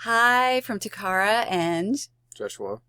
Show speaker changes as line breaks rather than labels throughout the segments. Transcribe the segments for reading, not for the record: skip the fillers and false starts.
Hi from Takara and
Jeshua.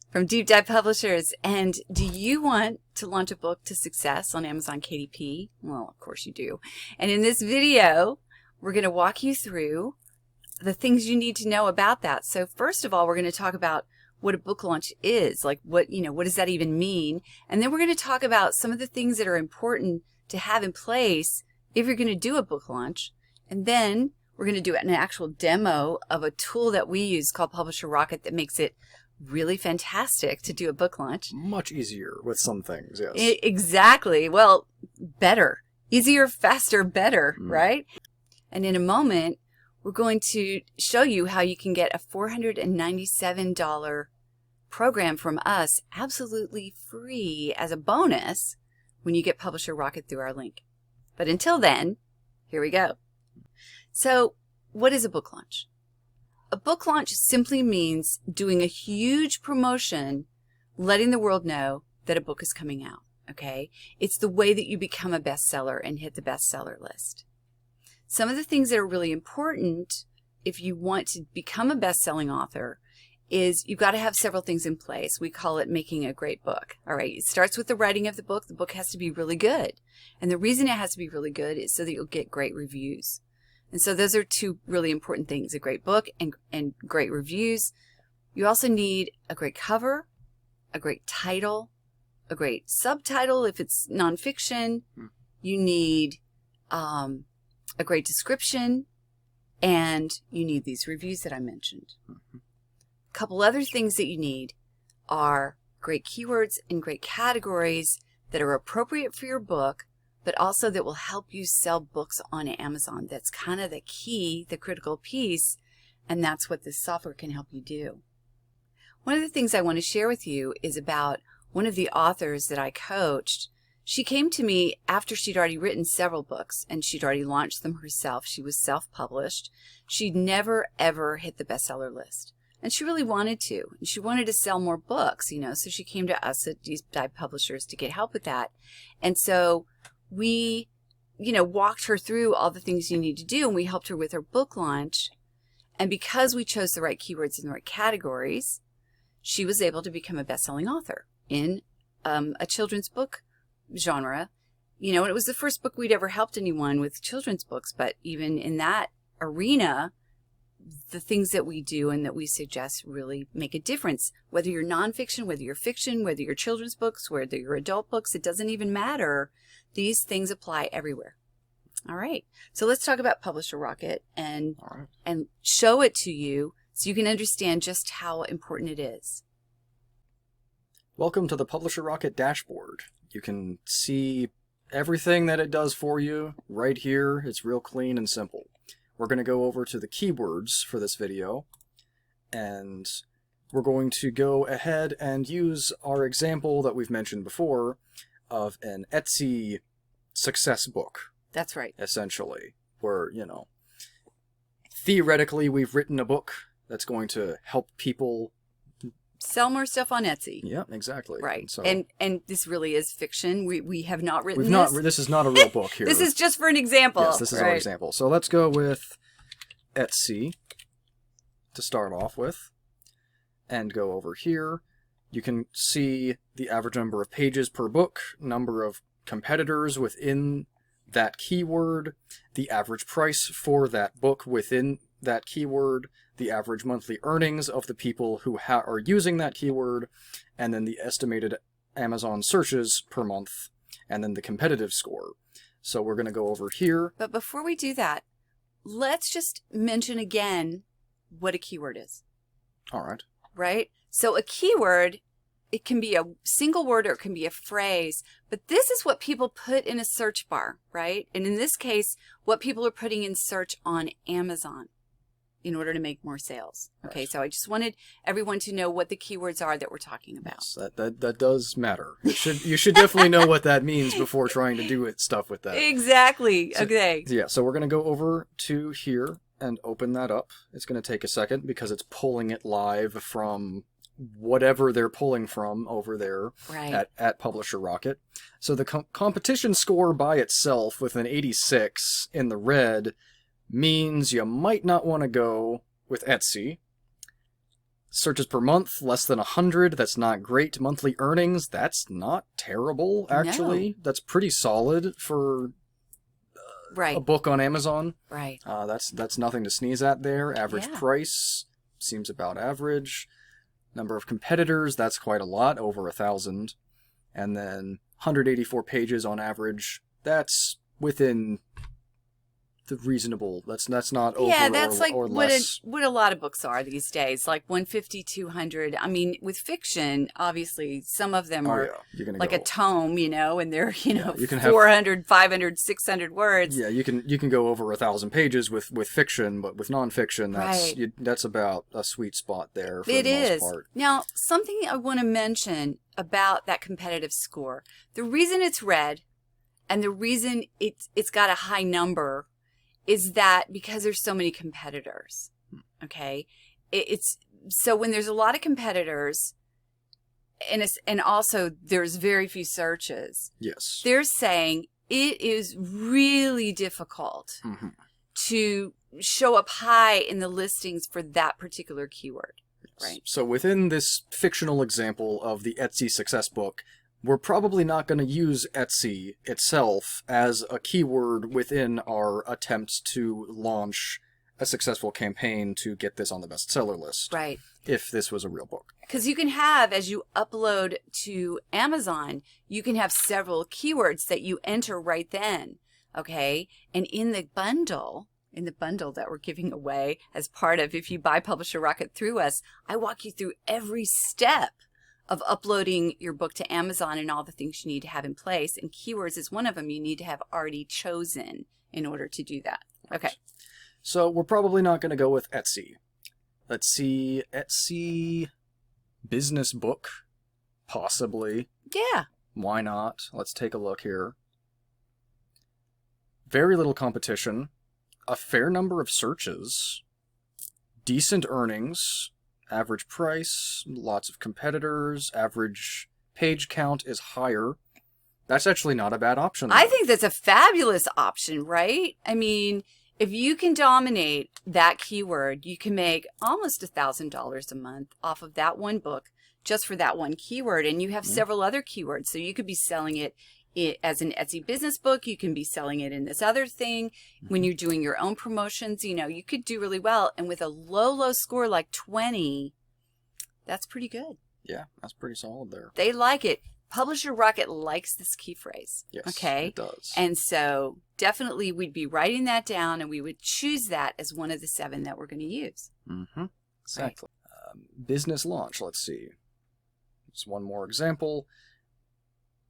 from Deep Dive Publishers. And do you want to launch a book to success on Amazon KDP? Well, of course you do. And in this video, we're going to walk you through the things you need to know about that. So first of all, we're going to talk about what a book launch is, like what does that even mean? And then we're going to talk about some of the things that are important to have in place if you're going to do a book launch. And then we're going to do an actual demo of a tool that we use called Publisher Rocket that makes it really fantastic to do a book launch.
Much easier with some things, yes.
Exactly. Well, better. Easier, faster, better, right? And in a moment, we're going to show you how you can get a $497 program from us absolutely free as a bonus when you get Publisher Rocket through our link. But until then, here we go. So what is a book launch? A book launch simply means doing a huge promotion, letting the world know that a book is coming out, okay? It's the way that you become a bestseller and hit the bestseller list. Some of the things that are really important if you want to become a best-selling author is you've got to have several things in place. We call it making a great book. All right, it starts with the writing of the book. The book has to be really good. And the reason it has to be really good is so that you'll get great reviews. And so those are two really important things, a great book and great reviews. You also need a great cover, a great title, a great subtitle if it's nonfiction. You need a great description, and you need these reviews that I mentioned. A couple other things that you need are great keywords and great categories that are appropriate for your book, but also that will help you sell books on Amazon. That's kind of the key, the critical piece, and that's what this software can help you do. One of the things I want to share with you is about one of the authors that I coached. She came to me after she'd already written several books, and she'd already launched them herself. She was self-published. She'd never, ever hit the bestseller list. And she really wanted to. And she wanted to sell more books, so she came to us at Deep Dive Publishers to get help with that. And so we, walked her through all the things you need to do, and we helped her with her book launch. And because we chose the right keywords and the right categories, she was able to become a best-selling author in a children's book genre. And it was the first book we'd ever helped anyone with children's books, but even in that arena, the things that we do and that we suggest really make a difference. Whether you're nonfiction, whether you're fiction, whether you're children's books, whether you're adult books, it doesn't even matter. These things apply everywhere. All right. So let's talk about Publisher Rocket and show it to you so you can understand just how important it is.
Welcome to the Publisher Rocket dashboard. You can see everything that it does for you right here. It's real clean and simple. We're going to go over to the keywords for this video, and we're going to go ahead and use our example that we've mentioned before of an Etsy success book.
That's right.
Essentially, where, theoretically we've written a book that's going to help people
sell more stuff on Etsy.
Yeah, exactly.
Right.
So,
and this really is fiction. We have not written
This is not a real book here.
This is just for an example.
Yes, this is our example. So let's go with Etsy to start off with and go over here. You can see the average number of pages per book, number of competitors within that keyword, the average price for that book within that keyword, the average monthly earnings of the people who are using that keyword, and then the estimated Amazon searches per month, and then the competitive score. So we're going to go over here.
But before we do that, let's just mention again what a keyword is.
All right.
Right? So a keyword, it can be a single word or it can be a phrase, but this is what people put in a search bar, right? And in this case, what people are putting in search on Amazon in order to make more sales. Okay, so I just wanted everyone to know what the keywords are that we're talking about.
Yes, that does matter. You should definitely know what that means before trying to do stuff with that.
Exactly.
So,
okay.
Yeah, so we're going to go over to here and open that up. It's going to take a second because it's pulling it live from whatever they're pulling from over there at Publisher Rocket. So the competition score by itself with an 86 in the red means you might not want to go with Etsy Searches per month, less than 100. That's not great. Monthly earnings, that's not terrible, actually.
No.
That's pretty solid for
Right.
a book on Amazon.
Right.
That's nothing to sneeze at there. Average
Yeah.
price seems about average. Number of competitors, that's quite a lot, over 1,000. And then 184 pages on average. That's within the reasonable. That's not over
that's
or,
like
or
what
less.
what a lot of books are these days, like 150, 200. I mean, with fiction, obviously, some of them are
You're gonna
like
go,
a tome, and they're,
you can have
400, 500, 600 words.
Yeah, you can go over 1,000 pages with fiction, but with nonfiction, that's about a sweet spot there for the most part.
Now, something I want to mention about that competitive score. The reason it's red and the reason it's got a high number is that because there's so many competitors. Okay? It's so when there's a lot of competitors and also there's very few searches.
Yes.
They're saying it is really difficult to show up high in the listings for that particular keyword. Right.
So within this fictional example of the Etsy success book, we're probably not going to use Etsy itself as a keyword within our attempts to launch a successful campaign to get this on the bestseller list.
Right.
If this was a real book.
Because you can have, as you upload to Amazon, you can have several keywords that you enter right then. Okay. And in the bundle that we're giving away as part of, if you buy Publisher Rocket through us, I walk you through every step of uploading your book to Amazon and all the things you need to have in place. And keywords is one of them you need to have already chosen in order to do that. Okay.
So we're probably not going to go with Etsy. Let's see, Etsy business book, possibly.
Yeah.
Why not? Let's take a look here. Very little competition, a fair number of searches, decent earnings, average price, lots of competitors, average page count is higher. That's actually not a bad option.
I think that's a fabulous option, right? I mean, if you can dominate that keyword, you can make almost $1,000 a month off of that one book just for that one keyword. And you have several other keywords. So you could be selling it as an Etsy business book. You can be selling it in this other thing. When you're doing your own promotions, you could do really well. And with a low score like 20, that's pretty good.
Yeah, that's pretty solid there.
They like it. Publisher Rocket likes this key phrase.
Yes,
okay?
It does.
And so definitely we'd be writing that down and we would choose that as one of the 7 that we're going to use.
Exactly. Right. Business launch, let's see. Just one more example.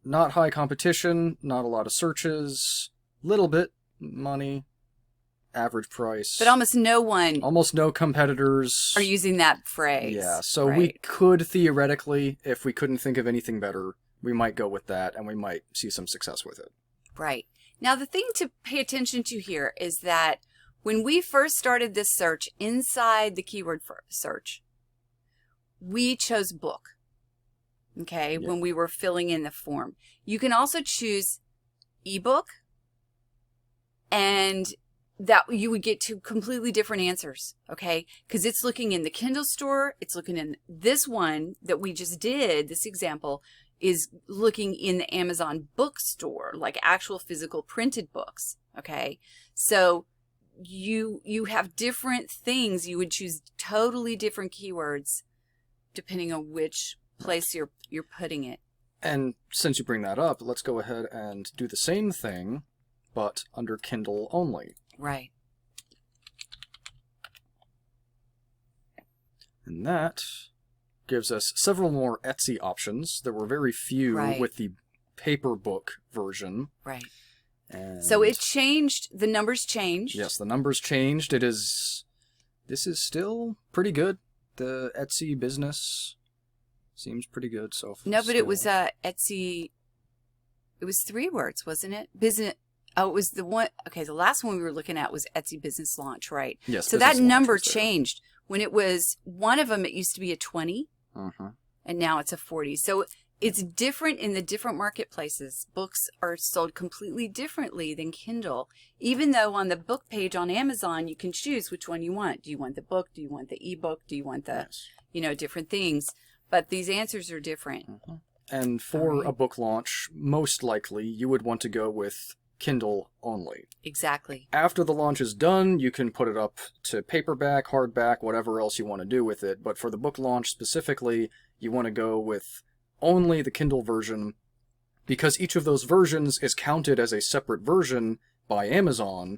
Not high competition, not a lot of searches, little bit money, average price.
But almost no
competitors
are using that phrase.
Yeah, so we could theoretically, if we couldn't think of anything better, we might go with that and we might see some success with it.
Right. Now, the thing to pay attention to here is that when we first started this search inside the keyword search, we chose book. Okay, when we were filling in the form. You can also choose ebook, and that you would get 2 completely different answers, okay? Because it's looking in the Kindle store, it's looking in this one that we just did, this example, is looking in the Amazon bookstore, like actual physical printed books, okay? So you have different things. You would choose totally different keywords depending on which place you're putting it.
And since you bring that up, let's go ahead and do the same thing, but under Kindle only.
Right.
And that gives us several more Etsy options. There were very few with the paper book version.
Right.
And
so it changed. The numbers changed.
Yes, the numbers changed. This is still pretty good. The Etsy business seems pretty good so far.
No, but it was Etsy. It was 3 words, wasn't it? Business. Oh, it was the one. Okay, the last one we were looking at was Etsy Business Launch, right?
Yes.
So that number changed. When it was one of them, it used to be a 20, and now it's a 40. So It's different in the different marketplaces. Books are sold completely differently than Kindle, even though on the book page on Amazon, you can choose which one you want. Do you want the book? Do you want the ebook? Do you want the, different things? But these answers are different.
Mm-hmm. And for a book launch, most likely you would want to go with Kindle only.
Exactly.
After the launch is done, you can put it up to paperback, hardback, whatever else you want to do with it. But for the book launch specifically, you want to go with only the Kindle version, because each of those versions is counted as a separate version by Amazon,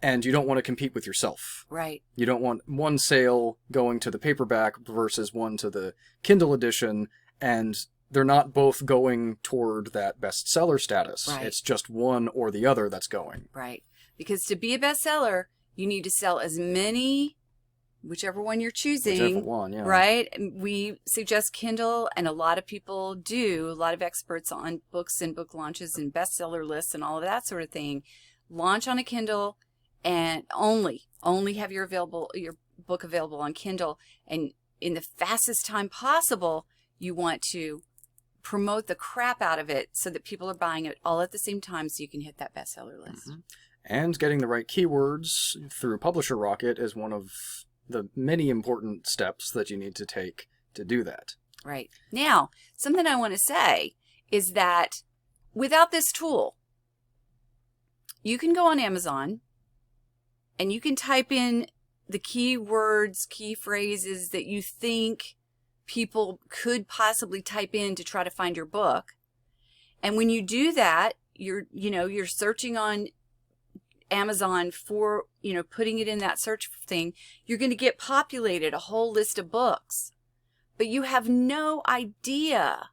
and you don't want to compete with yourself.
Right.
You don't want one sale going to the paperback versus one to the Kindle edition, and they're not both going toward that bestseller status.
Right.
It's just one or the other that's going.
Right. Because to be a bestseller, you need to sell as many, whichever one you're choosing.
Whichever one, yeah.
Right? We suggest Kindle, and a lot of people do, a lot of experts on books and book launches and bestseller lists and all of that sort of thing, launch on a Kindle and only have your book available on Kindle. And in the fastest time possible, you want to promote the crap out of it so that people are buying it all at the same time so you can hit that bestseller list.
Mm-hmm. And getting the right keywords through Publisher Rocket is one of the many important steps that you need to take to do that.
Right. Now, something I want to say is that without this tool, you can go on Amazon and you can type in the keywords, key phrases that you think people could possibly type in to try to find your book. And when you do that, you're searching on Amazon for, putting it in that search thing, you're going to get populated a whole list of books. But you have no idea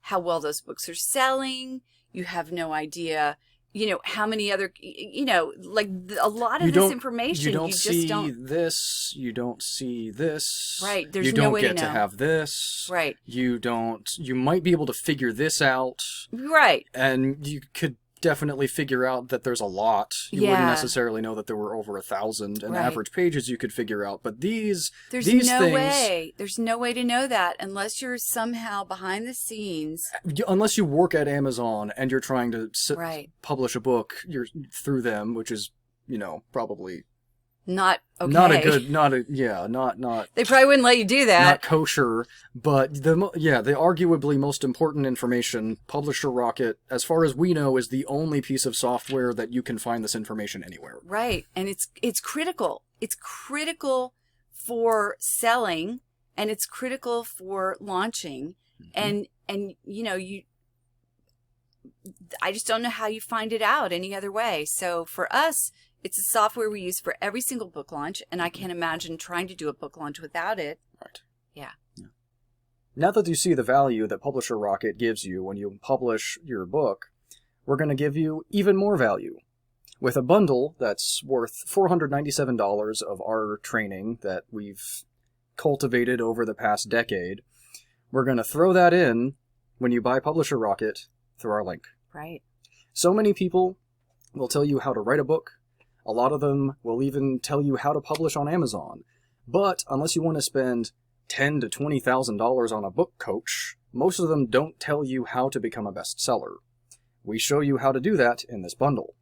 how well those books are selling. You have no idea, how many other, like a lot of this information.
You don't see this. You don't see this.
Right. There's
you
no
don't
way
get
to know.
Have this.
Right.
You might be able to figure this out.
Right.
And you could definitely figure out that there's a lot. You wouldn't necessarily know that there were over 1,000 and average pages you could figure out. But these
There's
things,
no way to know that unless you're somehow behind the scenes.
Unless you work at Amazon and you're trying to publish a book through them, which is, probably
not okay.
Not
They probably wouldn't let you do that.
Not kosher, but the arguably most important information, Publisher Rocket, as far as we know, is the only piece of software that you can find this information anywhere.
Right, and it's critical. It's critical for selling, and it's critical for launching, and I just don't know how you find it out any other way. So for us, it's a software we use for every single book launch, and I can't imagine trying to do a book launch without it.
Right.
Yeah.
Now that you see the value that Publisher Rocket gives you when you publish your book, we're going to give you even more value. With a bundle that's worth $497 of our training that we've cultivated over the past decade, we're going to throw that in when you buy Publisher Rocket through our link.
Right.
So many people will tell you how to write a book. A lot of them will even tell you how to publish on Amazon. But unless you want to spend $10,000 to $20,000 on a book coach, most of them don't tell you how to become a bestseller. We show you how to do that in this bundle.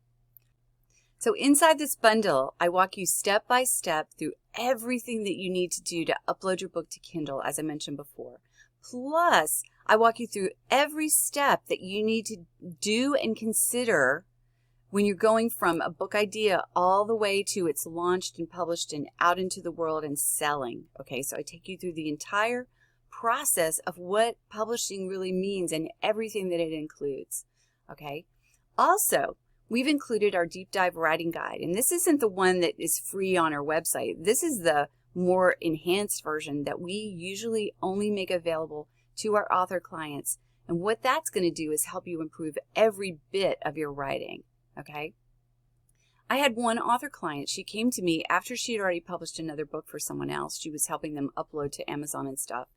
So inside this bundle, I walk you step by step through everything that you need to do to upload your book to Kindle, as I mentioned before. Plus, I walk you through every step that you need to do and consider when you're going from a book idea all the way to it's launched and published and out into the world and selling. Okay, so I take you through the entire process of what publishing really means and everything that it includes. Okay, also, we've included our deep dive writing guide, and this isn't the one that is free on our website. This is the more enhanced version that we usually only make available to our author clients. And what that's going to do is help you improve every bit of your writing. Okay. I had one author client. She came to me after she had already published another book for someone else. She was helping them upload to Amazon and stuff.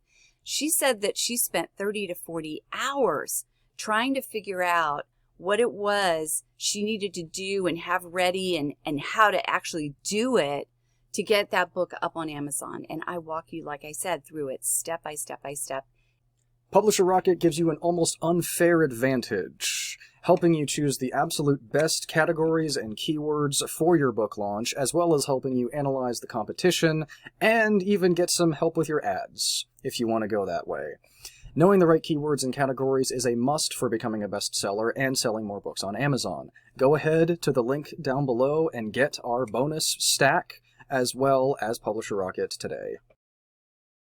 She said that she spent 30 to 40 hours trying to figure out what it was she needed to do and have ready and how to actually do it to get that book up on Amazon. And I walk you, like I said, through it step by step by step.
Publisher Rocket gives you an almost unfair advantage, helping you choose the absolute best categories and keywords for your book launch, as well as helping you analyze the competition, and even get some help with your ads, if you want to go that way. Knowing the right keywords and categories is a must for becoming a bestseller and selling more books on Amazon. Go ahead to the link down below and get our bonus stack, as well as Publisher Rocket today.